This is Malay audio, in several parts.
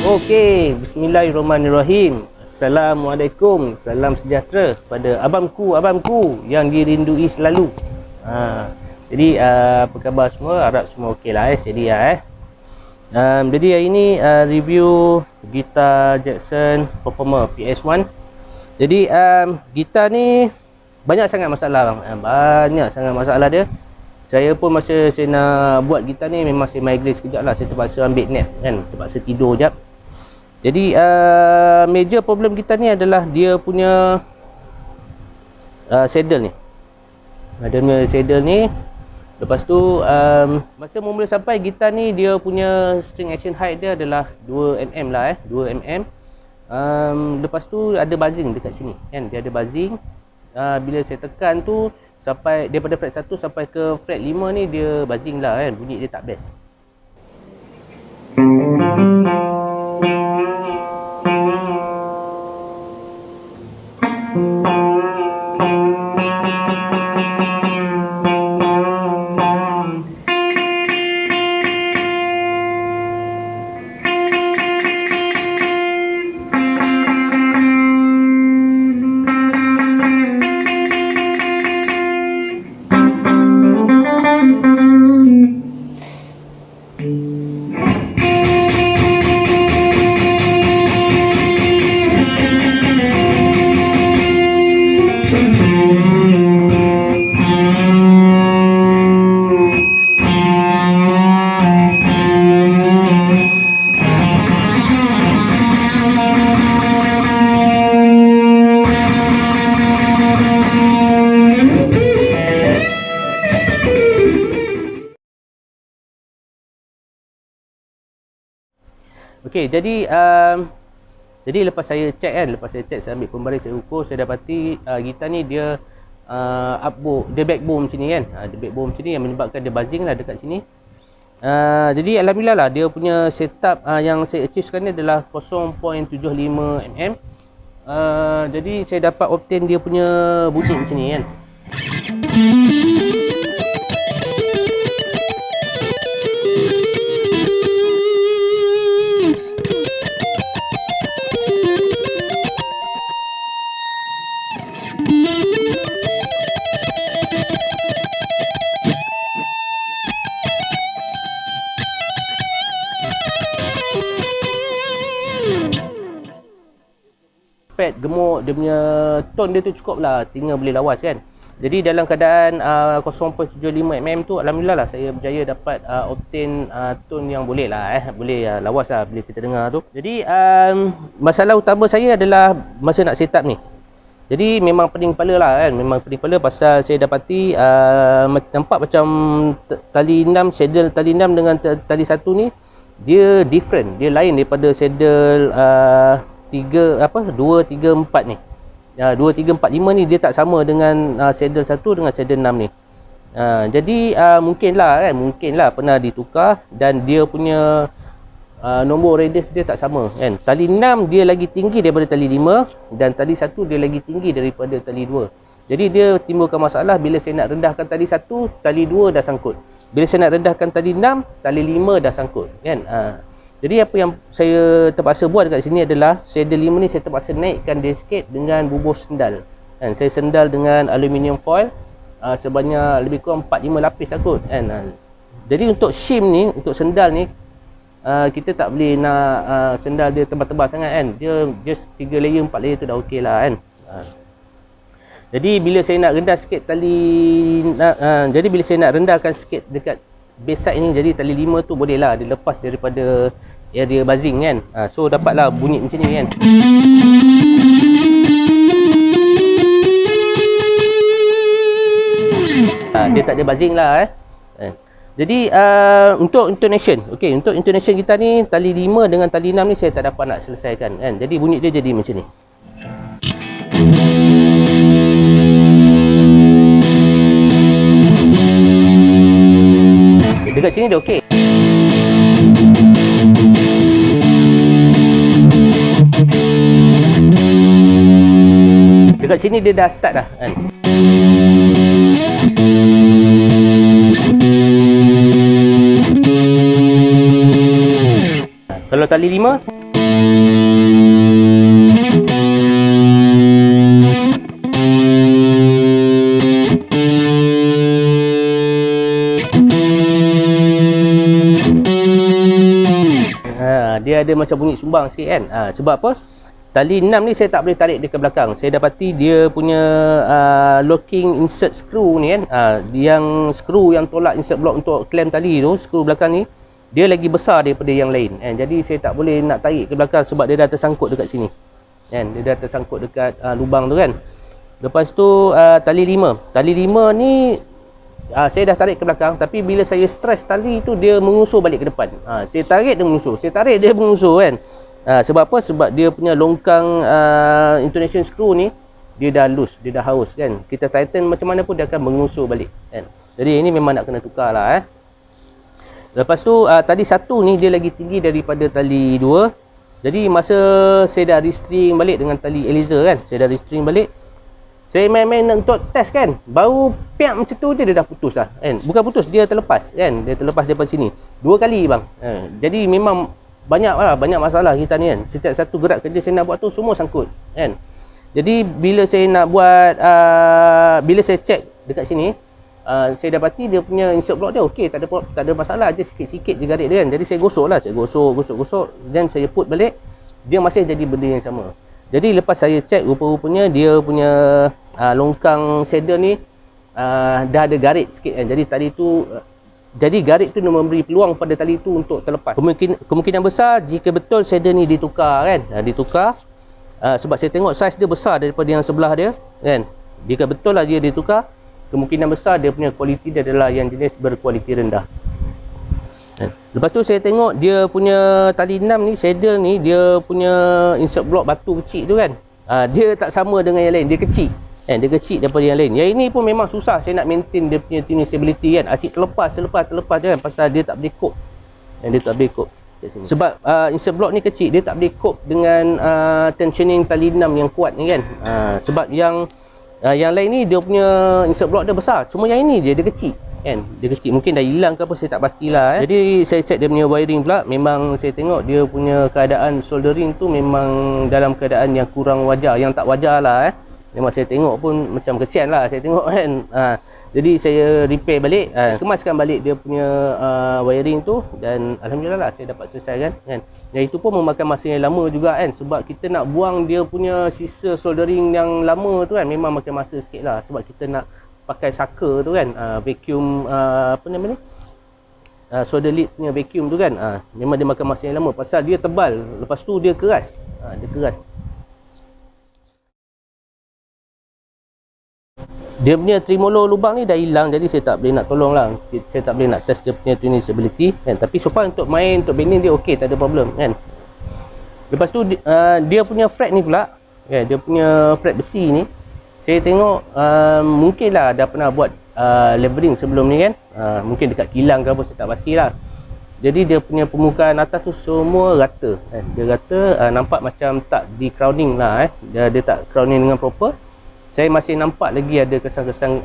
Okey, bismillahirrahmanirrahim. Assalamualaikum, salam sejahtera pada abangku yang dirindui selalu. Jadi apa khabar semua? Harap semua okey lah sedia jadi hari ni review gitar Jackson Performer PS1. Jadi gitar ni banyak sangat masalah dia. Saya pun masa saya nak buat gitar ni memang saya migraine sekejap lah. Saya terpaksa ambil nap kan, terpaksa tidur jap. Jadi major problem kita ni adalah dia punya saddle ni. Dia punya saddle ni. Lepas tu masa mula sampai gitar ni dia punya string action height dia adalah 2mm lah 2mm. Lepas tu ada buzzing dekat sini kan. Dia ada buzzing. Bila saya tekan tu sampai daripada fret 1 sampai ke fret 5 ni dia buzzing lah kan. Bunyi dia tak best. Okey, jadi lepas saya check saya ambil pembaris, saya ukur, saya dapati gitar ni dia dia backbone macam ni kan. Dia backbone macam ni yang menyebabkan dia buzzing lah dekat sini. Jadi alhamdulillah lah dia punya setup yang saya achieve sekarang ni adalah 0.75mm. Jadi saya dapat obtain dia punya bunyi macam ni kan. Fret gemuk, dia punya tone dia tu cukup lah, telinga boleh lawas kan. Jadi dalam keadaan 0.75mm tu alhamdulillah lah saya berjaya dapat obtain tone yang boleh lah boleh lawas lah bila kita dengar tu. Jadi masalah utama saya adalah masa nak setup ni. Jadi memang pening kepala lah kan, memang pening kepala pasal saya dapati nampak macam tali 6, saddle tali 6 dengan tali 1 ni dia different, dia lain daripada saddle 2, 3, 4 ni. 2, 3, 4, 5 ni dia tak sama dengan saddle 1 dengan saddle 6 ni. Jadi mungkinlah pernah ditukar dan dia punya nombor radius dia tak sama kan. Tali 6 dia lagi tinggi daripada tali 5 dan tali 1 dia lagi tinggi daripada tali 2. Jadi dia timbulkan masalah bila saya nak rendahkan tali 1, tali 2 dah sangkut. Bila saya nak rendahkan tali 6, tali 5 dah sangkut kan. Jadi apa yang saya terpaksa buat dekat sini adalah saddle 5 ni saya terpaksa naikkan dia sikit dengan bubuh sendal. Kan saya sendal dengan aluminium foil sebanyak lebih kurang 4-5 lapis lah kot kan. Jadi untuk shim ni, untuk sendal ni kita tak boleh nak sendal dia tebal-tebal sangat kan. Dia just 3 layer 4 layer tu dah okey lah kan. Jadi bila saya nak rendah sikit jadi bila saya nak rendahkan sikit dekat base side ni, jadi tali 5 tu boleh lah dia lepas daripada area buzzing kan. So dapatlah bunyi macam ni kan. Dia tak ada buzzing lah Jadi untuk intonation, okey, untuk intonation kita ni tali 5 dengan tali 6 ni saya tak dapat nak selesaikan kan. Jadi bunyi dia jadi macam ni. Dekat sini dia okey. Dekat sini dia dah start dah kan. Kalau tali 5 dia ada macam bunyi sumbang sikit kan. Sebab apa? Tali 6 ni saya tak boleh tarik dia ke belakang. Saya dapati dia punya locking insert screw ni kan, yang screw yang tolak insert block untuk clamp tali tu, screw belakang ni dia lagi besar daripada yang lain kan. Jadi saya tak boleh nak tarik ke belakang sebab dia dah tersangkut dekat sini kan. Dia dah tersangkut dekat lubang tu kan. Lepas tu tali 5 ni saya dah tarik ke belakang, tapi bila saya stress tali tu dia mengusur balik ke depan. Saya tarik dia mengusur, saya tarik dia mengusur kan. Sebab apa? Sebab dia punya longkang intonation screw ni dia dah loose, dia dah haus kan. Kita tighten macam mana pun dia akan mengusur balik kan. Jadi ini memang nak kena tukar lah Lepas tu tali 1 ni dia lagi tinggi daripada tali 2. Jadi masa saya dah restring balik dengan tali Eliza kan, saya dah restring balik, saya main-main untuk test kan, baru piak macam tu je dia dah putus lah kan. Bukan putus, dia terlepas kan, dia terlepas daripada sini 2 kali bang. Jadi memang banyak masalah kita ni kan. Setiap satu gerak kerja saya nak buat tu semua sangkut kan. Jadi bila saya nak buat bila saya check dekat sini, saya dapati dia punya insert block dia okey, tak ada masalah, je sikit-sikit je garit dia kan. Jadi saya gosok lah, saya gosok dan saya put balik, dia masih jadi benda yang sama. Jadi lepas saya check, rupa-rupanya dia punya longkang shader ni dah ada garit sikit kan. Jadi tali tu jadi garit tu memberi peluang pada tali tu untuk terlepas. Kemungkinan besar jika betul shader ni ditukar kan. Ditukar sebab saya tengok saiz dia besar daripada yang sebelah dia kan. Jika betul lah dia ditukar, kemungkinan besar dia punya kualiti dia adalah yang jenis berkualiti rendah. Lepas tu saya tengok dia punya tali 6 ni, shader ni, dia punya insert block batu kecil tu kan, dia tak sama dengan yang lain, dia kecil kan, dia kecil daripada yang lain. Yang ini pun memang susah saya nak maintain dia punya tuning stability kan. Asyik terlepas je kan, pasal dia tak boleh cope dan dia tak boleh cope sebab insert block ni kecil, dia tak boleh cope dengan tensioning tali 6 yang kuat ni kan. Sebab yang lain ni dia punya insert block dia besar, cuma yang ini dia kecil kan, dia kecil, mungkin dah hilang ke apa saya tak pastilah Jadi saya check dia punya wiring pula, memang saya tengok dia punya keadaan soldering tu memang dalam keadaan yang kurang wajar, yang tak wajar lah Memang saya tengok pun macam kesian lah saya tengok kan. Jadi saya repair balik, kemaskan balik dia punya wiring tu, dan alhamdulillah lah saya dapat selesaikan kan. Yang itu pun memakan masa yang lama juga kan, sebab kita nak buang dia punya sisa soldering yang lama tu kan, memang makan masa sikit lah, sebab kita nak pakai sucker tu kan, vacuum apa nama ni, solder lead punya vacuum tu kan. Memang dia makan masa yang lama pasal dia tebal, lepas tu dia keras. Dia punya tremolo lubang ni dah hilang, jadi saya tak boleh nak tolong lah, saya tak boleh nak test dia punya tuning stability kan. Tapi so far untuk main, untuk bending dia okey, tak ada problem kan. Lepas tu dia punya fret ni pula kan, dia punya fret besi ni saya tengok mungkin lah dah pernah buat leveling sebelum ni kan. Mungkin dekat kilang ke apa, saya tak pastilah. Jadi dia punya permukaan atas tu semua rata kan. Dia rata, nampak macam tak di crowning lah dia tak crowning dengan proper. Saya masih nampak lagi ada kesan-kesan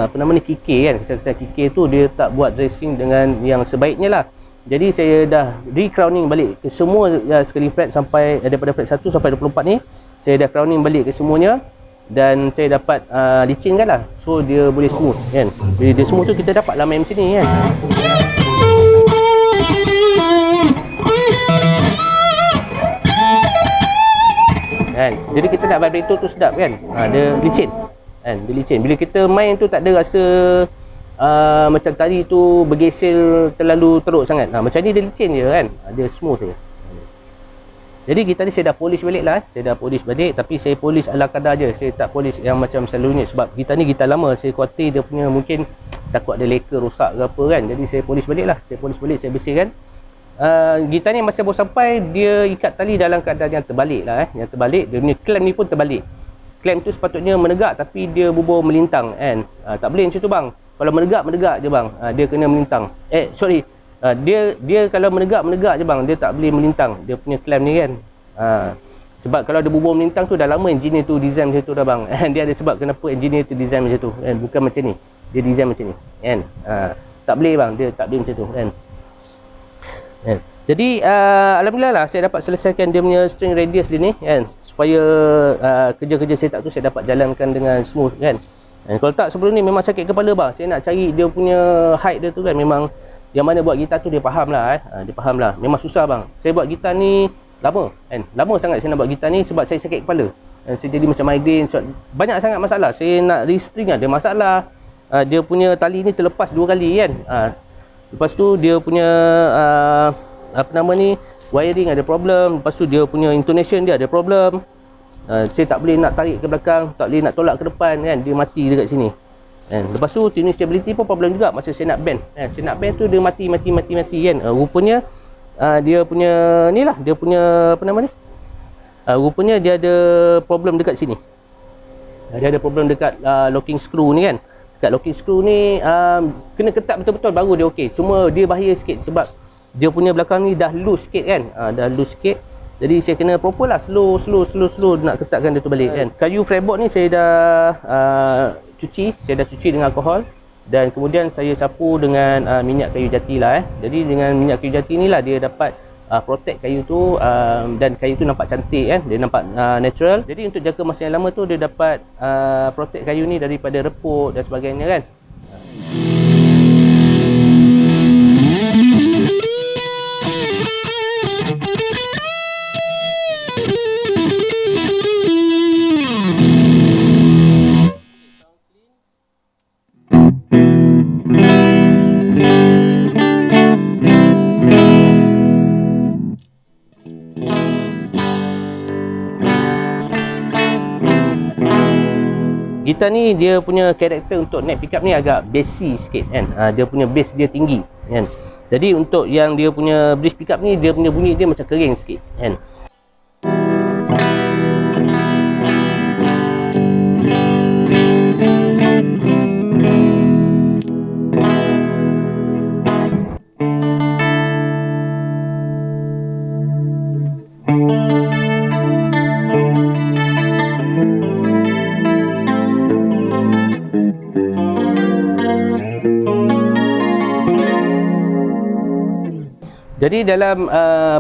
apa nama ni, kikir kan. Kesan-kesan kikir tu dia tak buat dressing dengan yang sebaiknya lah. Jadi saya dah re-crowning balik ke semua sekali fret, sampai daripada fret 1 sampai 24 ni saya dah crowning balik ke semuanya, dan saya dapat licinkan lah, so dia boleh smooth kan. Bila dia smooth tu kita dapat lah main macam ni kan. kan. Jadi kita nak vibrator tu sedap kan. Dia licin kan, dia licin. Bila kita main tu tak ada rasa macam tali tu bergesel terlalu teruk sangat. Macam ni dia licin je kan, dia smooth je. Jadi gitar ni saya dah polish balik lah. Saya dah polish balik, tapi saya polish ala kadar je. Saya tak polish yang macam selalunya, sebab gitar ni gitar lama. Saya khawatir dia punya mungkin takut ada leka rosak ke apa kan. Jadi saya polish balik lah. Saya polish balik, saya bersihkan. Gitar ni masa baru sampai, dia ikat tali dalam keadaan yang terbalik lah. Yang terbalik, dia punya clamp ni pun terbalik. Clamp tu sepatutnya menegak, tapi dia bubur melintang kan. Tak boleh macam tu bang. Kalau menegak je bang. Dia kena melintang. Dia kalau menegak je bang, dia tak boleh melintang dia punya clamp ni kan. Sebab kalau dia bubur melintang tu dah lama engineer tu design macam tu dah bang. Dia ada sebab kenapa engineer tu design macam tu kan, bukan macam ni. Dia design macam ni kan. Tak boleh bang, dia tak boleh macam tu kan. Jadi alhamdulillah lah saya dapat selesaikan dia punya string radius dia ni kan, supaya kerja-kerja setup tu saya dapat jalankan dengan smooth kan. Kalau tak sebelum ni memang sakit kepala bang. Saya nak cari dia punya height dia tu kan, memang yang mana buat gitar tu dia faham lah dia faham lah. Memang susah bang. Saya buat gitar ni lama kan. Lama sangat saya nak buat gitar ni sebab saya sakit kepala. Saya jadi macam migraine. Banyak sangat masalah. Saya nak restring ada masalah. Dia punya tali ni terlepas 2 kali kan. Lepas tu dia punya apa nama ni, wiring ada problem. Lepas tu dia punya intonation dia ada problem. Saya tak boleh nak tarik ke belakang, tak boleh nak tolak ke depan kan. Dia mati dekat sini. Lepas tu tuning stability pun problem juga masa saya nak bend. Saya nak bend tu dia mati kan. Rupanya dia punya ni lah, dia punya apa nama ni, rupanya dia ada problem dekat sini. Dia ada problem dekat locking screw ni kan. Dekat locking screw ni kena ketat betul-betul baru dia okey. Cuma dia bahaya sikit sebab dia punya belakang ni dah loose sikit kan. Dah loose sikit. Jadi saya kena proper lah, slow nak ketatkan dia tu balik kan. Kayu fretboard ni saya dah cuci dengan alkohol, dan kemudian saya sapu dengan minyak kayu jati lah Jadi dengan minyak kayu jati ni lah dia dapat protect kayu tu, dan kayu tu nampak cantik kan, dia nampak natural. Jadi untuk jangka masa yang lama tu dia dapat protect kayu ni daripada reput dan sebagainya kan. Gitar ni dia punya karakter untuk neck pickup ni agak bassy sikit kan. Dia punya bass dia tinggi kan. Jadi untuk yang dia punya bridge pickup ni, dia punya bunyi dia macam kering sikit kan. Jadi dalam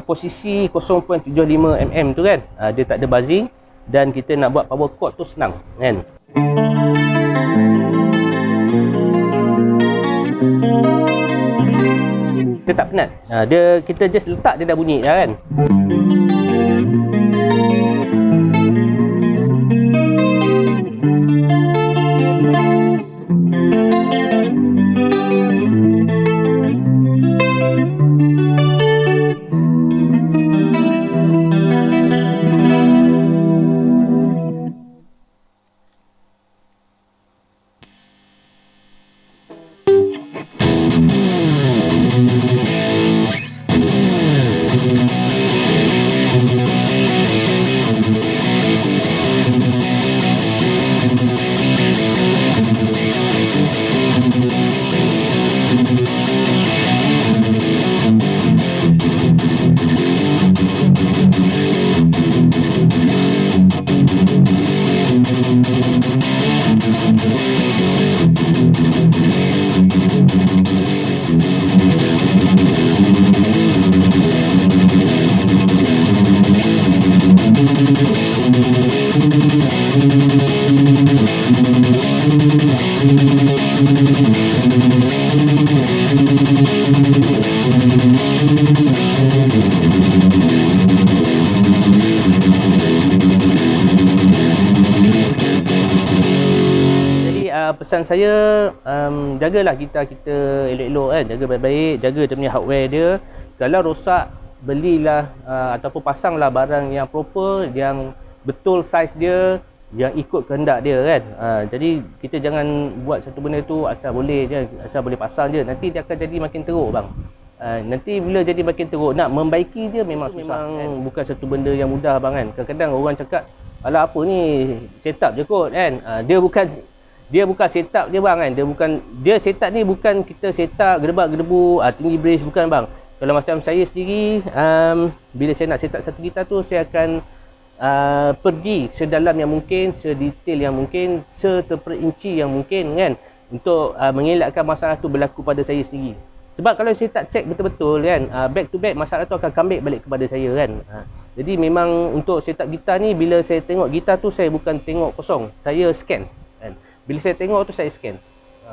posisi 0.75 mm tu kan, dia tak ada buzzing dan kita nak buat power chord tu senang kan. Kita tak penat. Kita just letak dia dah bunyi dah kan. pesan saya, jagalah gitar kita elok-elok kan, jaga baik-baik, jaga dia punya hardware dia. Kalau rosak, belilah ataupun pasanglah barang yang proper, yang betul saiz dia, yang ikut kehendak dia kan. Jadi kita jangan buat satu benda tu asal boleh je, asal boleh pasang je, nanti dia akan jadi makin teruk bang. Nanti bila jadi makin teruk, nak membaiki dia memang susah kan? Bukan satu benda yang mudah bang kan. Kadang-kadang orang cakap, alah apa ni, setup je kot kan. Dia bukan setup je bang kan. Dia setup ni bukan kita setup gedebak-gedebu tinggi brace, bukan bang. Kalau macam saya sendiri, bila saya nak setup satu gitar tu, saya akan pergi sedalam yang mungkin, sedetail yang mungkin, seteperinci yang mungkin kan, untuk mengelakkan masalah tu berlaku pada saya sendiri. Sebab kalau saya tak check betul-betul kan, back to back, masalah tu akan comeback balik kepada saya kan. Jadi memang untuk setup gitar ni, bila saya tengok gitar tu, saya bukan tengok kosong, saya scan kan. Bila saya tengok tu, saya scan.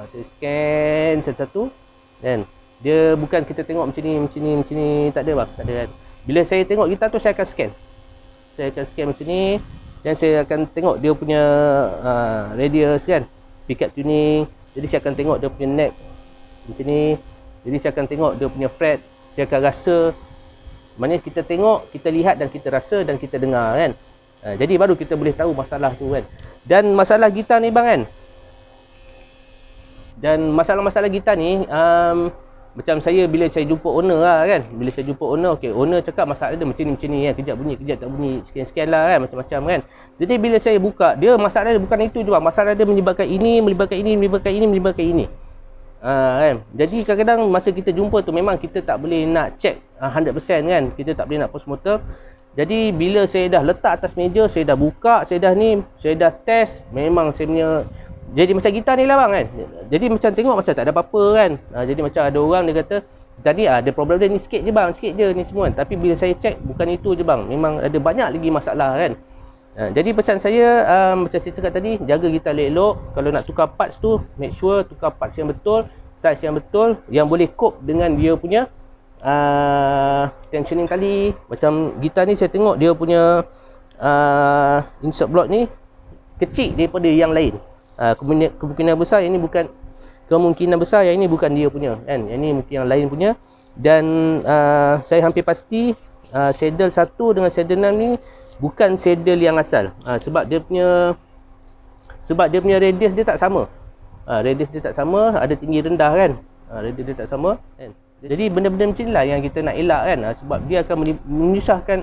Saya scan satu-satu kan. Dia bukan kita tengok macam ni, tak ada bang, tak ada kan. Bila saya tengok gitar tu, saya akan scan. Saya akan scan macam ni, dan saya akan tengok dia punya radius kan, pickup tuning. Jadi saya akan tengok dia punya neck macam ni. Jadi saya akan tengok dia punya fret, saya akan rasa. Maknanya kita tengok, kita lihat dan kita rasa dan kita dengar kan. Jadi baru kita boleh tahu masalah tu kan. Dan masalah gitar ni bang kan, dan masalah-masalah gitar ni, macam saya bila saya jumpa owner lah kan. Bila saya jumpa owner, okay, owner cakap masalah dia macam ni kan. Kejap bunyi, kejap tak bunyi, sekian-sekian lah kan, macam-macam kan. Jadi bila saya buka, dia masalah dia bukan itu je bang. Masalah dia menyebabkan ini, menyebabkan ini. Kan. Jadi kadang-kadang masa kita jumpa tu, memang kita tak boleh nak check 100% kan. Kita tak boleh nak post mortem. Jadi bila saya dah letak atas meja, saya dah buka, saya dah test, memang saya punya, jadi macam gitar ni lah bang kan. Jadi macam tengok macam tak ada apa-apa kan. Jadi macam ada orang dia kata, tadi ada problem dia ni sikit je bang, sikit je ni semua. Tapi bila saya check, bukan itu je bang, memang ada banyak lagi masalah kan. Jadi pesan saya, macam saya cakap tadi, jaga gitar elok-elok. Kalau nak tukar parts tu, make sure tukar parts yang betul, size yang betul, yang boleh cope dengan dia punya tensioning tali. Macam gitar ni saya tengok dia punya insert block ni kecil daripada yang lain. Kemungkinan besar yang ini bukan dia punya kan. Yang ni mungkin yang lain punya. Dan saya hampir pasti saddle 1 dengan saddle 6 ni bukan saddle yang asal. Sebab dia punya radius dia tak sama. Radius dia tak sama, ada tinggi rendah kan. Radius dia tak sama kan. Jadi benda-benda macam inilah yang kita nak elak kan. Sebab dia akan menyusahkan,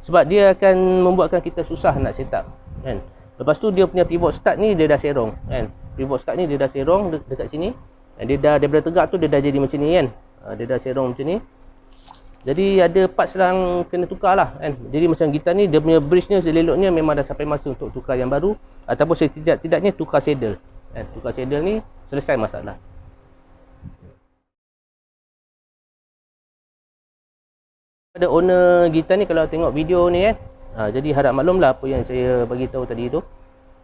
sebab dia akan membuatkan kita susah nak setup kan. Lepas tu dia punya pivot start ni dia dah serong kan. Pivot start ni dia dah serong dekat sini. Dia dah daripada tegak tu dia dah jadi macam ni kan. Dia dah serong macam ni. Jadi ada parts yang kena tukar lah kan. Jadi macam gitar ni, dia punya bridge-nya, seleloknya memang dah sampai masa untuk tukar yang baru. Ataupun setidak-tidaknya tukar saddle kan. Tukar saddle ni selesai masalah. Ada owner gitar ni kalau tengok video ni kan, jadi harap maklumlah apa yang saya bagi tahu tadi tu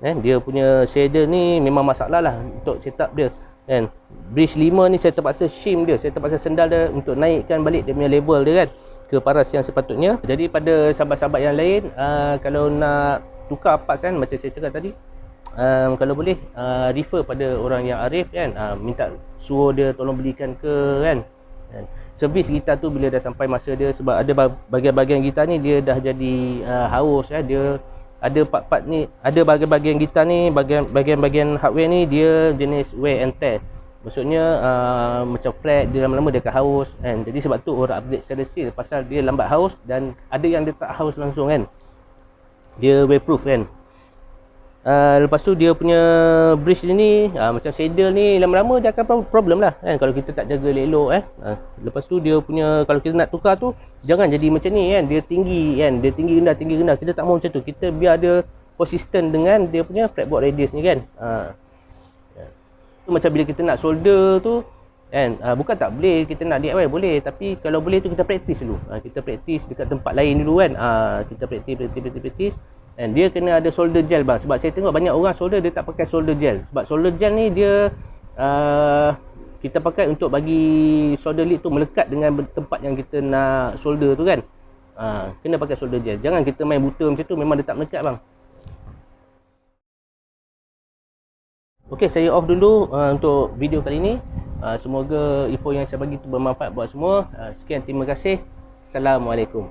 kan. Dia punya saddle ni memang masalah lah untuk setup dia kan. Bridge 5 ni saya terpaksa shim dia, saya terpaksa sendal dia untuk naikkan balik dia punya level dia kan ke paras yang sepatutnya. Jadi pada sahabat-sahabat yang lain, kalau nak tukar parts kan, macam saya cakap tadi, kalau boleh refer pada orang yang arif kan, minta suruh dia tolong belikan ke kan. Servis gitar tu bila dah sampai masa dia, sebab ada bahagian-bahagian gitar ni dia dah jadi haus ya. Dia ada part-part ni, ada bahagian-bahagian gitar ni, bahagian-bahagian hardware ni dia jenis wear and tear. Maksudnya macam flat dia lama-lama dia akan haus kan. Jadi sebab tu orang upgrade stainless steel, pasal dia lambat haus, dan ada yang dia tak haus langsung kan. Dia wearproof kan. Lepas tu dia punya bridge ni macam saddle ni lama-lama dia akan problem lah kan, kalau kita tak jaga elok lepas tu dia punya, kalau kita nak tukar tu jangan jadi macam ni kan, dia tinggi kan, dia tinggi rendah, kita tak mau macam tu. Kita biar dia konsisten dengan dia punya fretboard radius ni kan. Macam bila kita nak solder tu kan, bukan tak boleh kita nak DIY, boleh, tapi kalau boleh tu kita praktis dulu. Kita praktis dekat tempat lain dulu kan. Kita praktis. Dan dia kena ada solder gel bang. Sebab saya tengok banyak orang solder dia tak pakai solder gel. Sebab solder gel ni dia kita pakai untuk bagi solder lead tu melekat dengan tempat yang kita nak solder tu kan. Kena pakai solder gel. Jangan kita main buta macam tu, memang dia tak melekat bang. Okey, saya off dulu untuk video kali ini. Semoga info yang saya bagi itu bermanfaat buat semua. Sekian, terima kasih. Assalamualaikum.